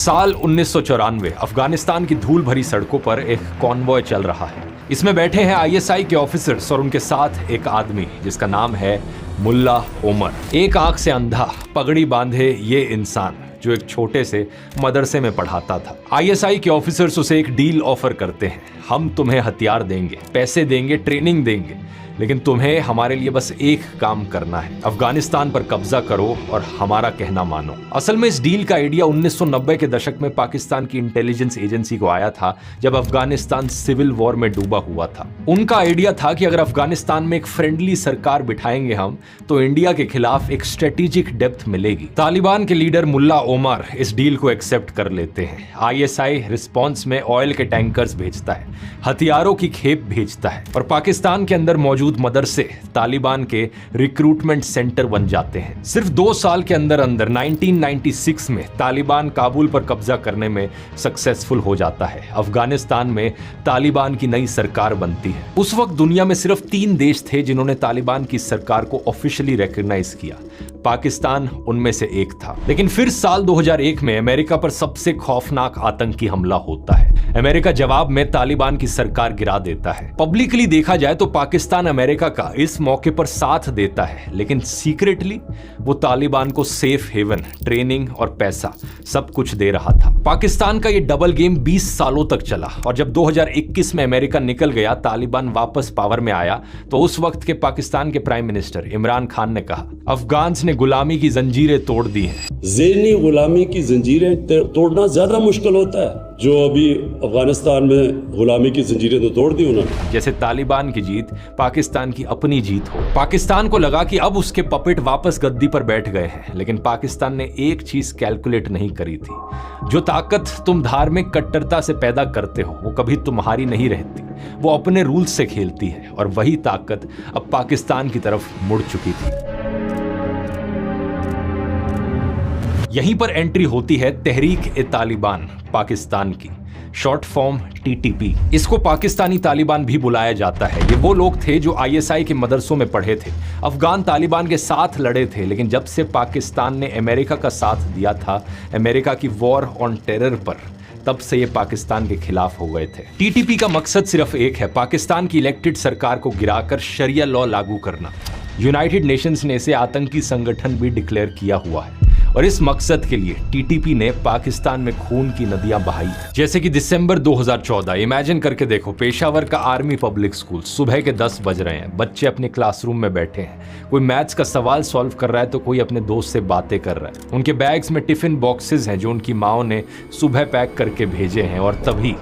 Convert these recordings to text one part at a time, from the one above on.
साल 1994 अफगानिस्तान की धूल भरी सड़कों पर एक कॉन्वॉय चल रहा है। इसमें बैठे हैं आईएसआई के ऑफिसर्स और उनके साथ एक आदमी जिसका नाम है मुल्ला ओमर। एक आंख से अंधा, पगड़ी बांधे ये इंसान जो एक छोटे से मदरसे में पढ़ाता था। आईएसआई के ऑफिसर्स उसे एक डील ऑफर करते हैं, हम तुम्हें हथियार देंगे, पैसे देंगे, ट्रेनिंग देंगे, लेकिन तुम्हें हमारे लिए बस एक काम करना है, अफगानिस्तान पर कब्जा करो और हमारा कहना मानो। असल में इस डील का आइडिया 1990 के दशक में पाकिस्तान की इंटेलिजेंस एजेंसी को आया था, जब अफगानिस्तान सिविल वॉर में डूबा हुआ था। उनका आइडिया था कि अगर अफगानिस्तान में एक फ्रेंडली सरकार बिठाएंगे हम, तो इंडिया के खिलाफ एक स्ट्रेटेजिक डेप्थ मिलेगी। तालिबान के लीडर मुल्ला ओमर इस डील को एक्सेप्ट कर लेते हैं। आईएसआई रिस्पॉन्स में ऑयल के टैंकर्स भेजता है, हथियारों की खेप भेजता है और पाकिस्तान के अंदर मौजूद मदरसे तालिबान के रिक्रूटमेंट सेंटर बन जाते हैं। सिर्फ 2 साल के अंदर 1996 में तालिबान काबुल पर कब्जा करने में सक्सेसफुल हो जाता है। अफगानिस्तान में तालिबान की नई सरकार बनती है। उस वक्त दुनिया में सिर्फ 3 देश थे जिन्होंने तालिबान की सरकार को ऑफिशियली रिकॉग्नाइज किया। पाकिस्तान उनमें से एक था। लेकिन फिर साल 2001 में अमेरिका पर सबसे खौफनाक आतंकी हमला होता है। अमेरिका जवाब में तालिबान की सरकार गिरा देता है। पब्लिकली देखा जाए तो पाकिस्तान अमेरिका का इस मौके पर साथ देता है, लेकिन सीक्रेटली वो तालिबान को सेफ हेवन, ट्रेनिंग और पैसा सब कुछ दे रहा था। पाकिस्तान का ये डबल गेम 20 सालों तक चला और जब 2021 में अमेरिका निकल गया, तालिबान वापस पावर में आया, तो उस वक्त के पाकिस्तान के प्राइम मिनिस्टर इमरान खान ने कहा, अफगान्स ने गुलामी की जंजीरें तोड़ दी हैं। ज़हनी गुलामी की जंजीरें तोड़ना ज्यादा मुश्किल होता है। जो अभी अफगानिस्तान में गुलामी की जंजीरें तो तोड़ दी उन्होंने। जैसे तालिबान की जीत पाकिस्तान की अपनी जीत हो। पाकिस्तान को लगा कि अब उसके पपेट वापस गद्दी पर बैठ गए हैं, लेकिन पाकिस्तान ने एक चीज कैलकुलेट नहीं करी थी। जो ताकत तुम धार्मिक कट्टरता से पैदा करते हो वो कभी तुम्हारी नहीं रहती, वो अपने रूल्स से खेलती है, और वही ताकत अब पाकिस्तान की तरफ मुड़ चुकी थी। यहीं पर एंट्री होती है तहरीक-ए-तालिबान पाकिस्तान की, शॉर्ट फॉर्म टीटीपी। इसको पाकिस्तानी तालिबान भी बुलाया जाता है। ये वो लोग थे जो आईएसआई के मदरसों में पढ़े थे, अफगान तालिबान के साथ लड़े थे, लेकिन जब से पाकिस्तान ने अमेरिका का साथ दिया था, अमेरिका की वॉर ऑन टेरर पर, तब से ये पाकिस्तान के खिलाफ हो गए थे। टीटीपी का मकसद सिर्फ एक है, पाकिस्तान की इलेक्टेड सरकार को गिराकर शरिया लॉ लागू करना। यूनाइटेड नेशंस ने इसे आतंकी संगठन भी डिक्लेयर किया हुआ है, और इस मकसद के लिए टीटीपी ने पाकिस्तान में खून की नदियां बहाई। जैसे कि दिसंबर 2014, इमेजिन करके देखो, पेशावर का आर्मी पब्लिक स्कूल, सुबह के 10 बज रहे हैं, बच्चे अपने क्लासरूम में बैठे हैं, कोई मैथ्स का सवाल सॉल्व कर रहा है तो कोई अपने दोस्त से बातें कर रहा है। उनके बैग्स में टिफिन बॉक्सेस हैं जो उनकी माओ ने सुबह पैक करके भेजे हैं, और तभी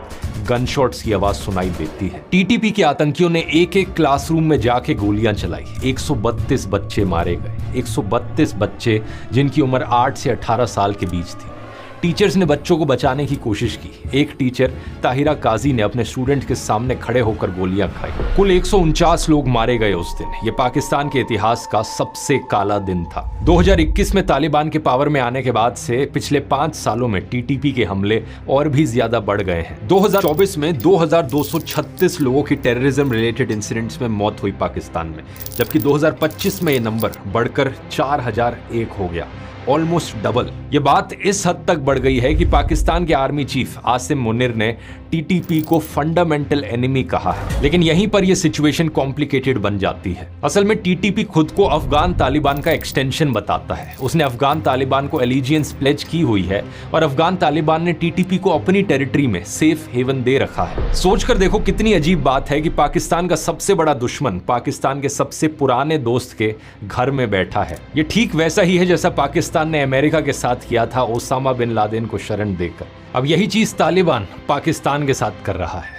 गनशॉट्स की आवाज सुनाई देती है। टीटीपी के आतंकियों ने एक क्लासरूम में जाके गोलियां चलाई। 132 बच्चे मारे गए, 132 बच्चे जिनकी उम्र 8 से 18 साल के बीच थी। टीचर्स ने बच्चों को बचाने की कोशिश की। एक टीचर ताहिरा काजी ने अपने स्टूडेंट के सामने खड़े होकर गोलियां खाई। कुल 149 लोग मारे गए उस दिन। यह पाकिस्तान के इतिहास का सबसे काला दिन था। 2021 में तालिबान के पावर में आने के बाद से पिछले 5 सालों में टीटीपी के हमले और भी ज्यादा बढ़ गए हैं। 2024 में 2236 लोगों की टेररिज्म रिलेटेड इंसिडेंट्स में मौत हुई पाकिस्तान में, जबकि 2025 में यह नंबर बढ़कर 4001 हो गया, ऑलमोस्ट डबल। ये बात इस हद तक बढ़ गई है कि पाकिस्तान के आर्मी चीफ आसिम मुनिर ने टीटीपी को फंडामेंटल एनिमी कहा है। लेकिन यहीं पर यह सिचुएशन कॉम्प्लिकेटेड बन जाती है। असल में टीटीपी खुद को अफगान तालिबान का एक्सटेंशन बताता है। उसने अफगान तालिबान को एलिजियंस प्लेज की हुई है, और अफगान तालिबान ने टीटीपी को अपनी टेरिटरी में सेफ हेवन दे रखा है। सोचकर देखो कितनी अजीब बात है कि पाकिस्तान का सबसे बड़ा दुश्मन पाकिस्तान के सबसे पुराने दोस्त के घर में बैठा है। ये ठीक वैसा ही है जैसा पाकिस्तान ने अमेरिका के साथ किया था ओसामा बिन लादेन को शरण देकर। अब यही चीज तालिबान पाकिस्तान के साथ कर रहा है।